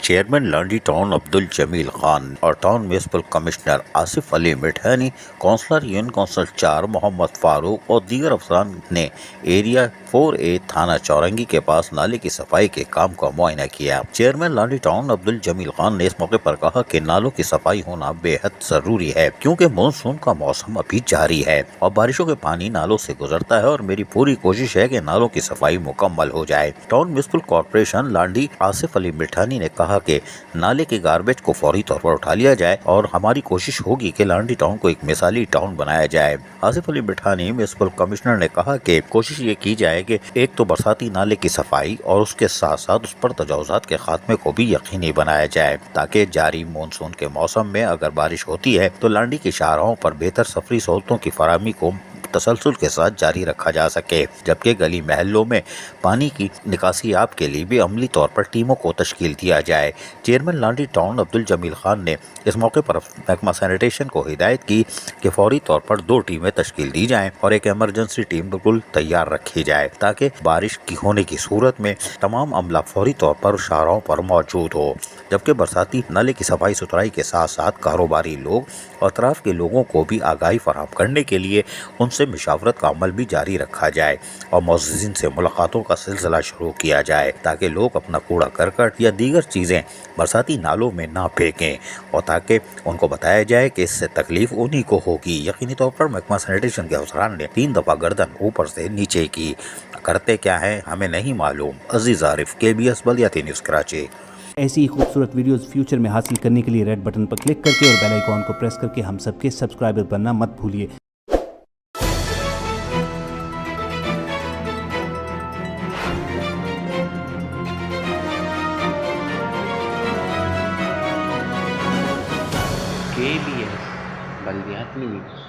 Chairman Landhi town Abdul جمیل خان اور town municipal commissioner Asif Ali مٹھانی، counsellor union council 4 محمد فاروق اور دیگر افسران نے ایریا 4A تھانہ چورنگی کے پاس نالے کی صفائی کے کام کا معائنہ کیا۔ چیئرمین لانڈی ٹاؤن عبدل جمیل خان نے اس موقع پر کہا کہ نالوں کی صفائی ہونا بے حد ضروری ہے، کیونکہ مانسون کا موسم ابھی جاری ہے اور بارشوں کے پانی نالوں سے گزرتا ہے، اور میری پوری کوشش ہے کہ نالوں کی صفائی مکمل ہو جائے۔ Town municipal corporation Landhi Asif Ali Mithani نے کہا کہ نالے کے گاربیج کو فوری طور پر اٹھا لیا جائے اور ہماری کوشش ہوگی کہ لانڈی ٹاؤن کو ایک مثالی ٹاؤن بنایا جائے۔ آصف علی مٹھانی میونسپل کمشنر نے کہا کہ کوشش یہ کی جائے کہ ایک تو برساتی نالے کی صفائی اور اس کے ساتھ ساتھ اس پر تجاوزات کے خاتمے کو بھی یقینی بنایا جائے، تاکہ جاری مونسون کے موسم میں اگر بارش ہوتی ہے تو لانڈی کی شاہراہوں پر بہتر سفری سہولتوں کی فراہمی کو تسلسل کے ساتھ جاری رکھا جا سکے، جبکہ گلی محلوں میں پانی کی نکاسی آب کے لیے بھی عملی طور پر ٹیموں کو تشکیل دیا جائے۔ چیئرمین لانڈی ٹاؤن عبدل جمیل خان نے اس موقع پر محکمہ سینیٹیشن کو ہدایت کی کہ فوری طور پر 2 ٹیمیں تشکیل دی جائیں اور ایک ایمرجنسی ٹیم بالکل تیار رکھی جائے، تاکہ بارش کی ہونے کی صورت میں تمام عملہ فوری طور پر شاہراہوں پر موجود ہو، جبکہ برساتی نالے کی صفائی ستھرائی کے ساتھ ساتھ کاروباری لوگ اور اطراف کے لوگوں کو بھی آگاہی فراہم کرنے کے لیے ان سے مشاورت کا عمل بھی جاری رکھا جائے اور معززین سے ملاقاتوں کا سلسلہ شروع کیا جائے، تاکہ لوگ اپنا کوڑا کرکٹ یا دیگر چیزیں برساتی نالوں میں نہ پھینکیں، اور تاکہ ان کو بتایا جائے کہ اس سے تکلیف انہی کو ہوگی۔ یقینی طور پر محکمہ سینیٹیشن کے افسران نے 3 دفعہ گردن اوپر سے نیچے کی۔ کرتے کیا ہیں ہمیں نہیں معلوم۔ عزیز عارف، KBS بلدیاتی نیوز کراچی۔ ایسی ہی خوبصورت ویڈیوز فیوچر میں حاصل کرنے کے لیے ریڈ بٹن پر کلک کر کے اور بیل آئیکن کو پریس کر کے ہم سب کے سبسکرائبر بننا مت بھولیے۔ KBS بلدیاتی نیوز